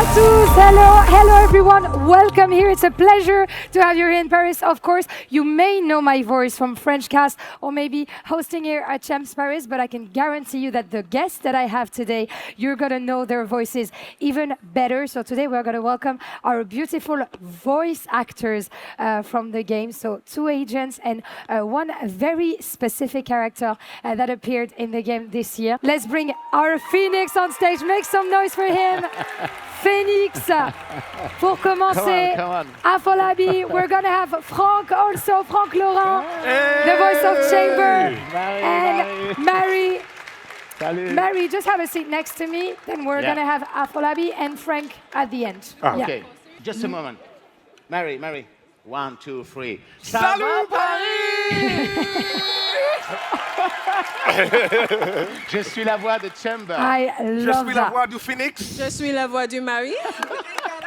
à tous. Hello everyone. Welcome here. It's a pleasure to have you here in Paris. Of course, you may know my voice from French Cast or maybe hosting here at Champs Paris, but I can guarantee you that the guests that I have today, you're going to know their voices even better. So today we're going to welcome our beautiful voice actors from the game. So 2 agents and one very specific character that appeared in the game this year. Let's bring our Phoenix on stage. Make some noise for him. Phoenix. Pour commencer, come on. Afolabi. We're going to have Franck also, Franck Lorrain, the voice of Chamber, and Mary. Salut. Mary, just have a seat next to me. Then we're going to have Afolabi and Frank at the end. Okay, just a moment. Mary. 1, 2, 3. Salut Paris. Je suis la voix de Chamber. I Je love suis la that. voix du Phoenix. Je suis la voix du mari.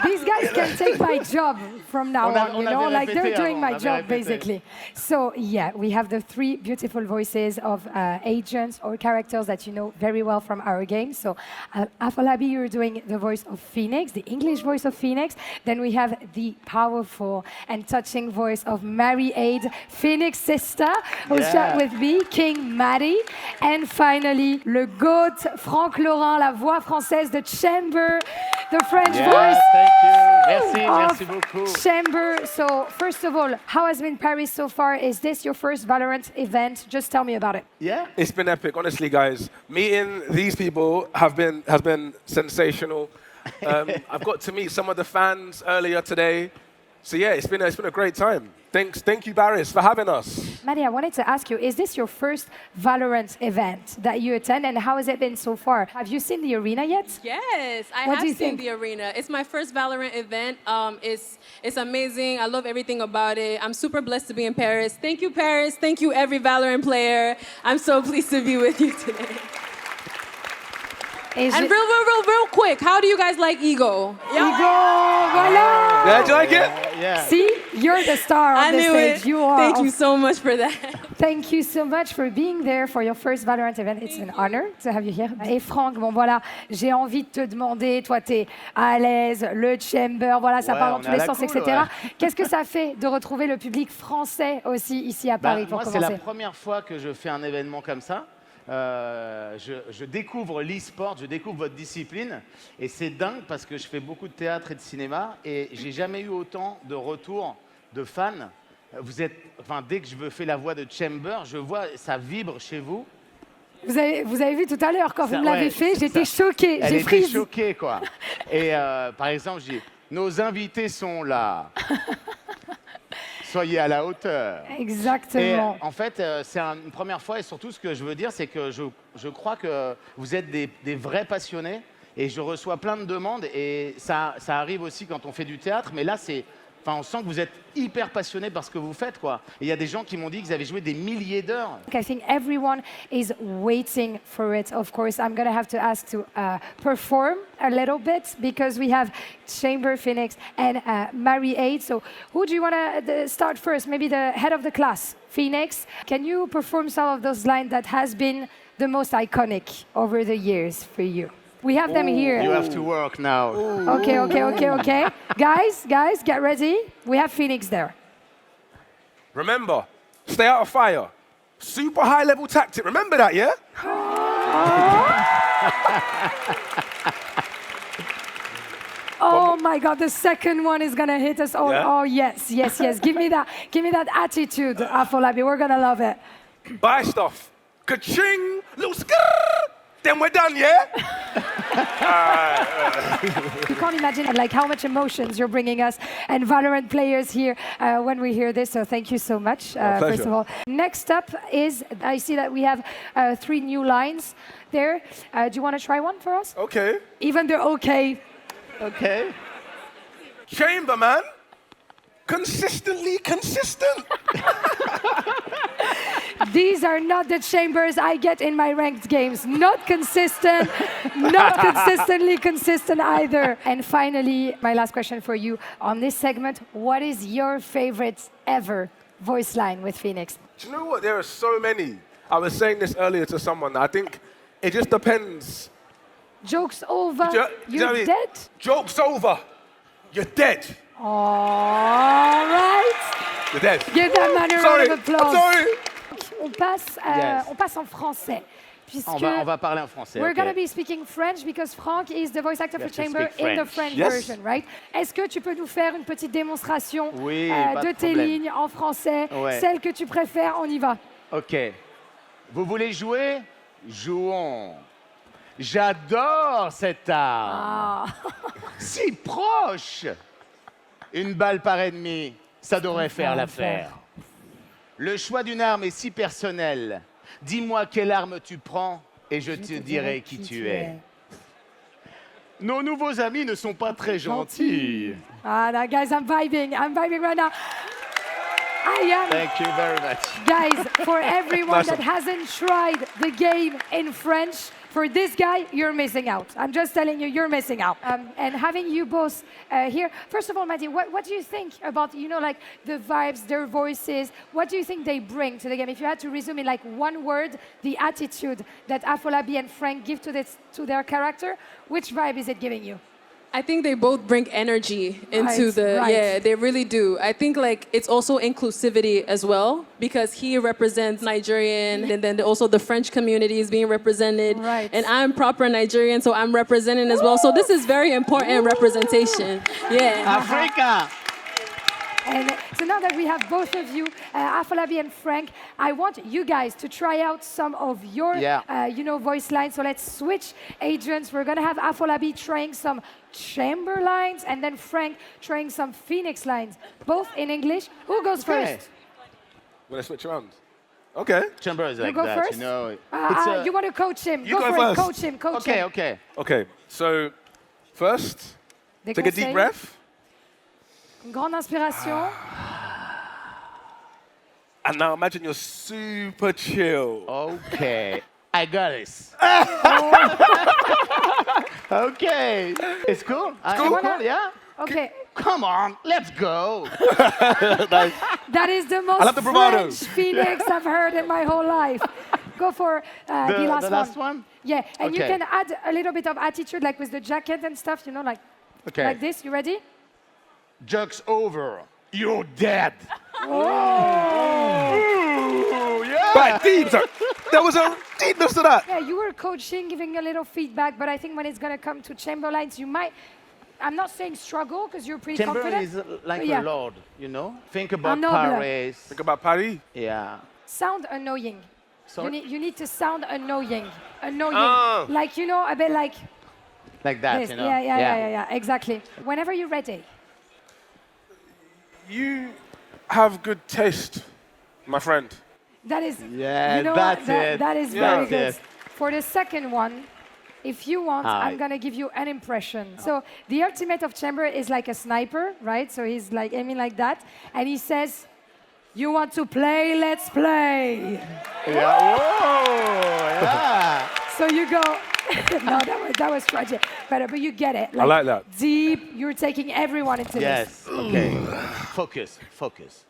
These guys can take my job from now on, you on know, avait like they're répété doing avant, my on avait job, répété. basically. So, yeah, we have the 3 beautiful voices of agents or characters that you know very well from our game. So, Afolabi, you're doing the voice of Phoenix, the English voice of Phoenix. Then we have the powerful and touching voice of Mary Aid, Phoenix sister, who's chat with me, Qing Madi. And finally, le GOAT, Franck Lorrain, la voix française de Chamber, the French voice. Thank you. Merci beaucoup. Chamber. So, first of all, how has been Paris so far? Is this your first Valorant event? Just tell me about it. Yeah. It's been epic, honestly, guys. Meeting these people has been sensational. I've got to meet some of the fans earlier today. So yeah, it's been a great time. Thank you, Paris, for having us. Maddie, I wanted to ask you, is this your first Valorant event that you attend, and how has it been so far? Have you seen the arena yet? Yes, I What do you have seen think? the arena. It's my first Valorant event. It's amazing. I love everything about it. I'm super blessed to be in Paris. Thank you, Paris. Thank you, every Valorant player. I'm so pleased to be with you today. Et And real quick, how do you guys like Ego? Igo, voilà! Yeah, do you like it? Yeah. See, you're the star I on the knew stage. it. You are. Thank you so much for that. Thank you so much for being there for your first Valorant event. It's an honor to have you here. Et Franck, bon voilà, j'ai envie de te demander, toi t'es à l'aise, le chamber, voilà, ça Ouais, part on dans tous est à les la sens, cool, etc. ouais. Qu'est-ce que ça fait de retrouver le public français aussi ici à Paris pour Moi, c'est la commencer? première fois que je fais un événement comme ça. Je découvre l'e-sport, je découvre votre discipline et c'est dingue parce que je fais beaucoup de théâtre et de cinéma et j'ai jamais eu autant de retours de fans. Vous êtes, enfin, dès que je fais la voix de Chamber, je vois ça vibre chez vous. Vous avez vu tout à l'heure quand Ça, vous me l'avez ouais, fait, j'étais ça- choquée, Elle j'ai était frise. choquée, quoi. Et par exemple, je dis, nos invités sont là. Soyez à la hauteur. Et Exactement. en fait, c'est une première fois et surtout ce que je veux dire, c'est que je crois que vous êtes des vrais passionnés et je reçois plein de demandes et ça arrive aussi quand on fait du théâtre, mais là, on sent que vous êtes hyper passionnés par ce que vous faites, quoi. Et il y a des gens qui m'ont dit qu'ils avaient joué des milliers d'heures. I think everyone is waiting for it. Of course, I'm going to have to ask to perform a little bit because we have Chamber, Phoenix, and Mary Aid. So who do you want to start first? Maybe the head of the class, Phoenix. Can you perform some of those lines that has been the most iconic over the years for you? We have them here. You have to work now. Okay. Guys, get ready. We have Phoenix there. Remember, stay out of fire. Super high level tactic. Remember that, yeah? Oh my God, the second one is gonna hit us all. Yeah? Oh yes. Give me that attitude, Afolabi. We're gonna love it. Buy stuff. Ka-ching, little skrrr. Then we're done, yeah? You can't imagine like how much emotions you're bringing us and Valorant players here when we hear this. So thank you so much, pleasure. first of all. Next up is, I see that we have 3 new lines there. Do you want to try one for us? Okay. Even the okay. Okay. Chamber, man. Consistently consistent. These are not the chambers I get in my ranked games. Not consistent, not consistently consistent either. And finally, my last question for you on this segment, what is your favorite ever voice line with Phoenix? Do you know what? There are so many. I was saying this earlier to someone. I think it just depends Joke's over. Do you know what I You're mean? dead. Joke's over. You're dead. All right. You're dead. Give that man a Sorry. round of I'm applause. sorry. Yes. On passe en français. Puisque On va parler en français. we're ok. going to be speaking French because Franck is the voice actor You for have to Chamber speak in the French. French Yes. version, right? Est-ce que tu peux nous faire une petite démonstration Oui, pas de de tes problème. lignes en français, Ouais. celle que tu préfères? On y va. Ok. Vous voulez jouer? Jouons. J'adore cette arme. Ah. Si proche. Une balle par ennemi, ça devrait faire l'affaire. Le choix d'une arme est si personnel. Dis-moi quelle arme tu prends et je te dirai qui tu es. Nos nouveaux amis ne sont pas très gentils. Ah, now, guys, I'm vibing right now. I am, Thank you very much. guys, for everyone Awesome. that hasn't tried the game in French, for this guy, you're missing out. I'm just telling you, you're missing out. And having you both here, first of all, Madi, what do you think about, like the vibes, their voices? What do you think they bring to the game? If you had to resume in like one word, the attitude that Afolabi and Franck give to their character, which vibe is it giving you? I think they both bring energy into Right. yeah, they really do. I think like it's also inclusivity as well because he represents Nigerian and then also the French community is being represented. Right. And I'm proper Nigerian, so I'm representing as well. So this is very important representation. Yeah. Africa. And so now that we have both of you, Afolabi and Franck, I want you guys to try out some of your, voice lines. So let's switch agents. We're going to have Afolabi trying some chamber lines and then Franck trying some Phoenix lines, both in English. Who goes first? Want to switch around? Okay. Chamber is like go that, first? you know. You want to coach him? You go for it. first. Coach him. Coach Okay, him. okay. Okay. So, first, Des take a deep conseils? breath. Une grande inspiration. And now imagine you're super chill. Okay. I got this. Okay. It's cool. It's cool. Yeah? Okay. Come on, let's go. That is the most love the bravado. French Phoenix I've heard in my whole life. Go for the last one? Yeah, and you Okay. can add a little bit of attitude, like with the jacket and stuff, Okay. like this. You ready? Joke's over. You're dead. Right, deep. There was a deepness to that. Yeah, you were coaching, giving a little feedback, but I think when it's going to come to chamber lines, you might, I'm not saying struggle, because you're pretty Chamber confident. is like but yeah. a lord, you know? Think about noble. Paris. Think about Paris. Yeah. Sound annoying. Sorry? You need to sound annoying. Annoying. Oh. Like, a bit like Like that, this. you know? Yeah, exactly. Whenever you're ready. You have good taste, my friend. That is, Yeah, what? that's it. That is Yeah. very That's good. it. For the second one, if you want, Hi. I'm gonna give you an impression. So the ultimate of Chamber is like a sniper, right? So he's like aiming like that, and he says, "You want to play? Let's play." Yeah. Whoa, yeah. So you go. No, that was tragic, but you get it. I like that. Deep. You're taking everyone into this. Yes, okay. Focus.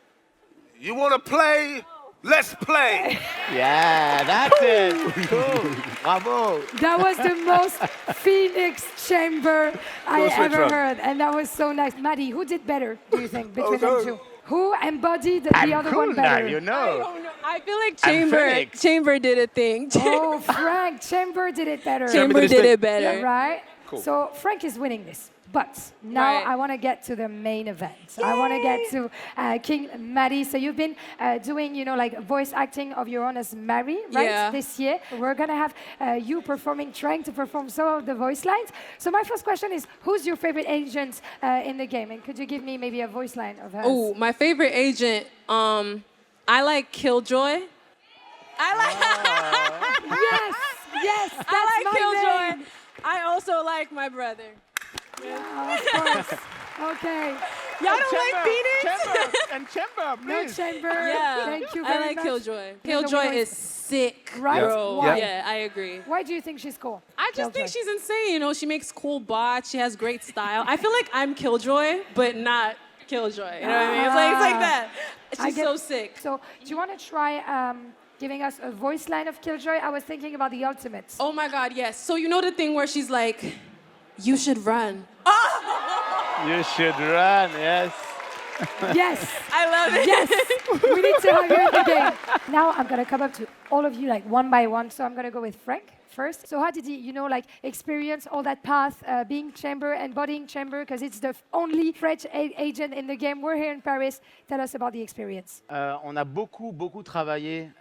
You want to play? Let's play. Yeah, that's it. Cool. Bravo. That was the most Phoenix Chamber I switch ever on. heard, and that was so nice. Maddie, who did better, do you think, between no. them two? Who embodied the I'm other cool one now, better? you I know. don't know. I feel like I'm Phoenix. Chamber did a thing. Oh, Frank, Chamber did it better. Chamber Chamber did his did thing. it better. Right? Cool. So Frank is winning this. But now Right. I want to get to the main event. I want to get to King Madi. So you've been doing, like voice acting of your own as Mary, right? Yeah. This year. We're going to have you trying to perform some of the voice lines. So my first question is, who's your favorite agent in the game? And could you give me maybe a voice line of hers? Oh, my favorite agent, I like Killjoy. Yes, that's I like my Killjoy. name. I also like my brother. Of course. Okay. Y'all don't like Phoenix? Chamber, No please. Chamber. Yeah. Thank you I very like much. Killjoy. the Killjoy winner is sick, Right? bro. Why? Yeah, I agree. Why do you think she's cool? I just think Killjoy? she's insane. She makes cool bots. She has great style. I feel like I'm Killjoy, but not Killjoy. You know what I mean? It's like that. I She's get- so sick. So, do you want to try giving us a voice line of Killjoy, I was thinking about the ultimates. Oh my God, yes. So you know the thing where she's like, you should run. You should run, yes. Yes. I love it. Yes, we need to have you in the game. Now I'm gonna come up to all of you like one by one. So I'm gonna go with Frank first. So how did he, like experience all that path, being Chamber, embodying Chamber, because it's the only French agent in the game. We're here in Paris. Tell us about the experience. On a beaucoup travaillé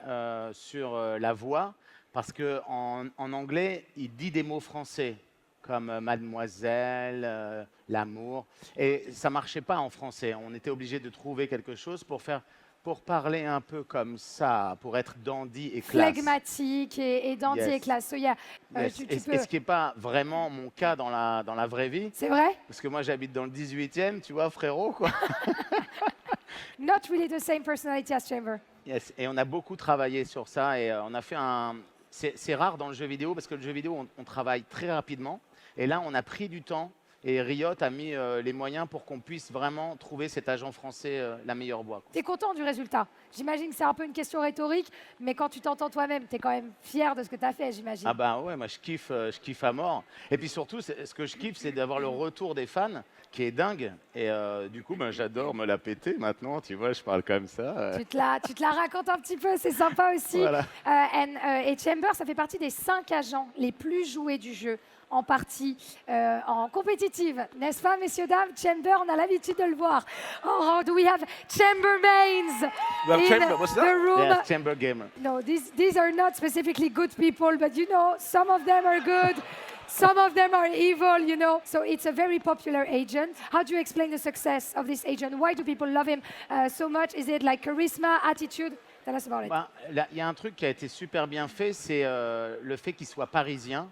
sur la voix parce que en anglais, il dit des mots français comme mademoiselle, l'amour, et ça marchait pas en français. On était obligé de trouver quelque chose pour parler un peu comme ça, pour être dandy et classe. Flegmatique et dandy et classe. So yeah, Yes. Et ce qui n'est pas vraiment mon cas dans la vraie vie. C'est vrai? Parce que moi, j'habite dans le 18e, tu vois, frérot, quoi. Not really the same personality as Chamber. Yes. Et on a beaucoup travaillé sur ça et on a fait un... C'est rare dans le jeu vidéo parce que le jeu vidéo, on travaille très rapidement. Et là, on a pris du temps et Riot a mis les moyens pour qu'on puisse vraiment trouver cet agent français la meilleure voix. Tu es content du résultat? J'imagine que c'est un peu une question rhétorique, mais quand tu t'entends toi-même, tu es quand même fier de ce que tu as fait, j'imagine. Ah bah ouais, moi je kiffe à mort. Et puis surtout, ce que je kiffe, c'est d'avoir le retour des fans qui est dingue. Et du coup, j'adore me la péter maintenant, tu vois, je parle comme ça. Tu te la racontes un petit peu, c'est sympa aussi. Voilà. Et Chamber, ça fait partie des 5 agents les plus joués du jeu, en partie en compétitive. N'est-ce pas, messieurs, dames? Chamber, on a l'habitude de le voir. Oh, do we have Chamber mains in Chamber, what's that? the room? Yes, Chamber Gamer. No, these are not specifically good people, but some of them are good. Some of them are evil, So it's a very popular agent. How do you explain the success of this agent? Why do people love him so much? Is it like charisma, attitude? Tell us about it. Il y a un truc qui a été super bien fait, c'est le fait qu'il soit parisien.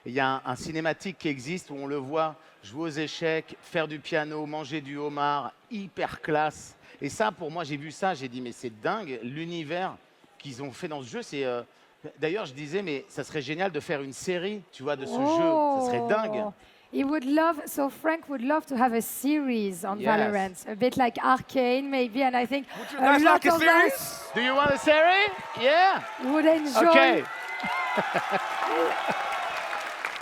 Il y a un cinématique qui existe où on le voit jouer aux échecs, faire du piano, manger du homard, hyper classe. Et ça, pour moi, j'ai vu ça, j'ai dit, mais c'est dingue, l'univers qu'ils ont fait dans ce jeu, c'est... D'ailleurs, je disais, mais ça serait génial de faire une série, tu vois, de ce jeu. Ça serait dingue. Frank would love to have a series on Yes. Valorant, a bit like Arcane maybe, and I think Would you guys like a series? Do you want a series? Yeah. would enjoy. Okay.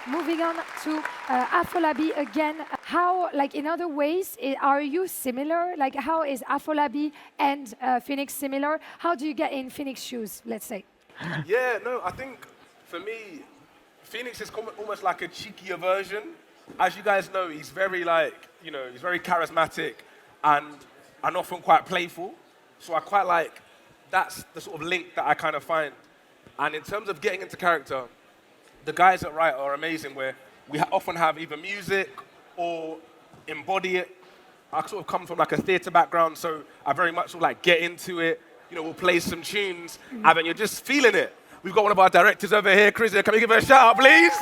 Moving on to Afolabi again. How, like in other ways, are you similar? Like how is Afolabi and Phoenix similar? How do you get in Phoenix shoes, let's say? Yeah, no, I think for me, Phoenix is almost like a cheekier version. As you guys know, he's very he's very charismatic and often quite playful. So I quite like, that's the sort of link that I kind of find. And in terms of getting into character, the guys at Riot are amazing where we often have either music or embody it. I sort of come from like a theatre background, so I very much sort of like get into it. We'll play some tunes, and then you're just feeling it. We've got one of our directors over here, Chris. Can we give her a shout out, please?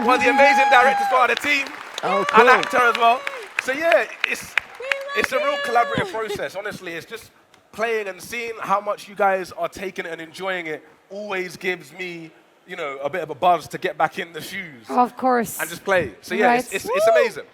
One of the amazing directors part of the team, an actor as well. So yeah, it's a real collaborative process. Honestly, it's just playing and seeing how much you guys are taking it and enjoying it always gives me, a bit of a buzz to get back in the shoes. Of course. And just play. So yeah, Right. it's amazing.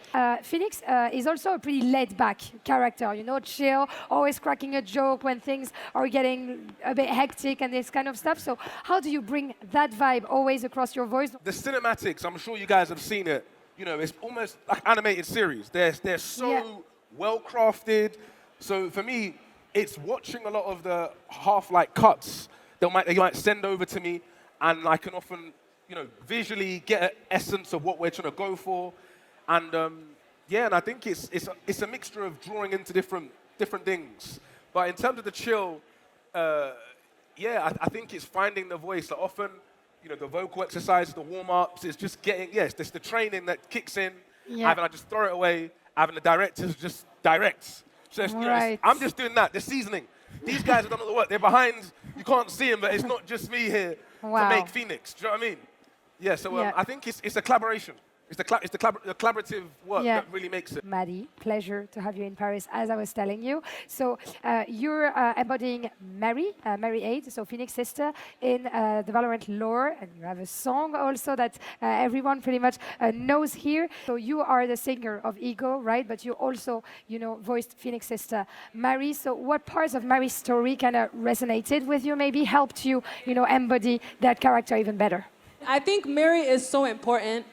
Phoenix is also a pretty laid-back character, chill, always cracking a joke when things are getting a bit hectic and this kind of stuff. So how do you bring that vibe always across your voice? The cinematics, I'm sure you guys have seen it. It's almost like animated series. They're so well crafted. So for me, it's watching a lot of the half-like cuts they might send over to me, and I can often, visually get an essence of what we're trying to go for. And and I think it's a mixture of drawing into different things. But in terms of the chill, I think it's finding the voice. Like often, the vocal exercises, the warm-ups, it's just getting, it's the training that kicks in. Yeah. Having I just throw it away, having the directors just direct. So Right. I'm just doing that, the seasoning. These guys have done all the work. They're behind, you can't see them, but it's not just me here Wow. to make Phoenix. Do you know what I mean? Yeah, so Yeah. I think it's a collaboration. the collaborative work that really makes it. Madi, pleasure to have you in Paris, as I was telling you. So you're embodying Mary 8, so Phoenix Sister, in the Valorant lore, and you have a song also that everyone pretty much knows here. So you are the singer of Ego, right? But you also, voiced Phoenix Sister Mary. So what parts of Mary's story kind of resonated with you, maybe helped you, embody that character even better? I think Mary is so important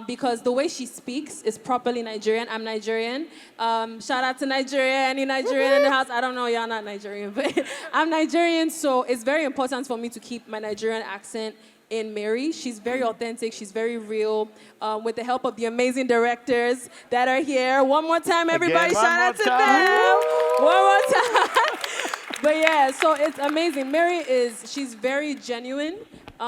because the way she speaks is properly Nigerian. I'm Nigerian. Shout out to Nigeria, any Nigerian in the house. I don't know, y'all not Nigerian, but I'm Nigerian, so it's very important for me to keep my Nigerian accent in Mary. She's very authentic, she's very real. With the help of the amazing directors that are here. One more time, everybody, shout out to them. One more time. But yeah, so it's amazing. She's very genuine.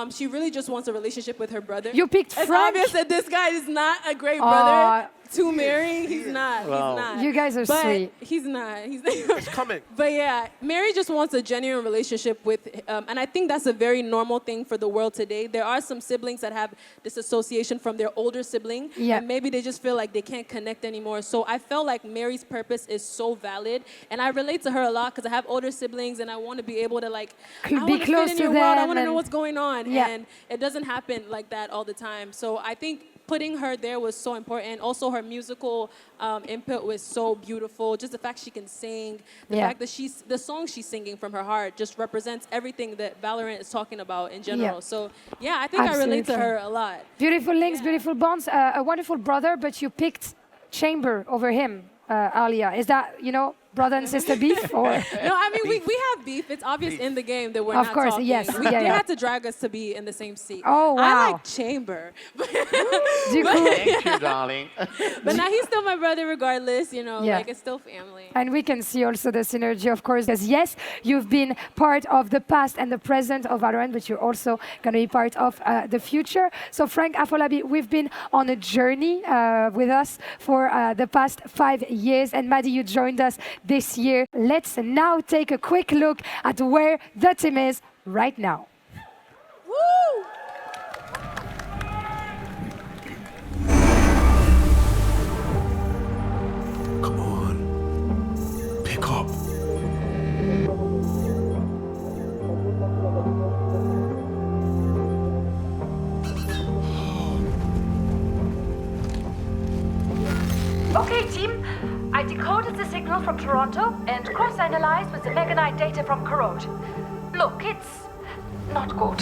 She really just wants a relationship with her brother. You picked It's Franck? obvious that this guy is not a great brother to Mary. He's not. Wow. He's not. You guys are sweet. He's not. It's coming. But yeah, Mary just wants a genuine relationship with, and I think that's a very normal thing for the world today. There are some siblings that have disassociation from their older sibling, and maybe they just feel like they can't connect anymore. So I felt like Mary's purpose is so valid, and I relate to her a lot because I have older siblings, and I want to be able to be close to them. I want to know what's going on, and it doesn't happen like that all the time. So I think putting her there was so important. Also, her musical input was so beautiful. Just the fact she can sing, the fact that the song she's singing from her heart just represents everything that Valorant is talking about in general. So yeah, I think I relate to her a lot. Beautiful links, beautiful bonds. A wonderful brother, but you picked Chamber over him, Alia. Is that, brother and sister beef? Or? No, I mean, we have beef. It's obvious in the game that we're not talking. Of course, yes. They had to drag us to be in the same seat. Oh, wow. I like Chamber. Thank you, darling. But now he's still my brother regardless, it's still family. And we can see also the synergy, of course, because yes, you've been part of the past and the present of Valorant, but you're also going to be part of the future. So Franck, Afolabi, we've been on a journey with us for the past 5 years. And Madi, you joined us this year. Let's now take a quick look at where the team is right now. Woo! Come on. Pick up. Okay, team. I decoded the signal from Toronto and cross-analyzed with the Meganite data from Corrode. Look, it's not good.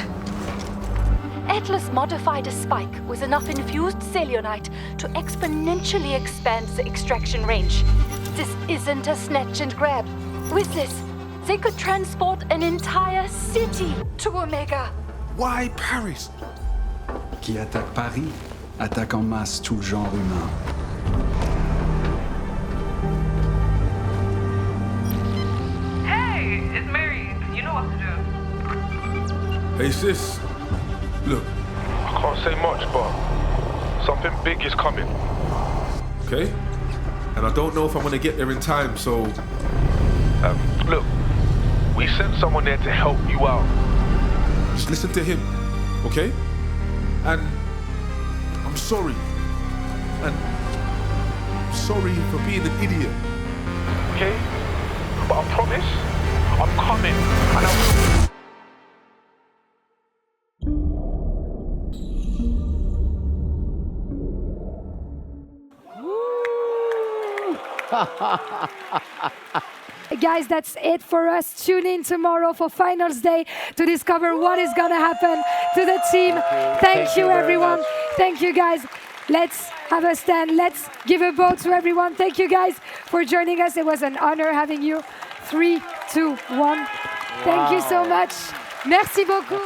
Atlas modified a spike with enough infused cellulite to exponentially expand the extraction range. This isn't a snatch and grab. With this, they could transport an entire city to Omega. Why Paris? Qui attaque Paris, attaque en masse tout le genre humain. Hey, it's Mary. You know what to do. Hey sis, look. I can't say much, but something big is coming. Okay? And I don't know if I'm gonna get there in time, so... Look, we sent someone there to help you out. Just listen to him, okay? And I'm sorry. And I'm sorry for being an idiot. Okay? But I promise, I'm coming. And I will... Guys, that's it for us. Tune in tomorrow for finals day to discover what is going to happen to the team. Thank you, everyone. Thank you, guys. Let's have a stand. Let's give a vote to everyone. Thank you, guys, for joining us. It was an honor having you. 3, 2, 1. Thank you so much. Merci beaucoup.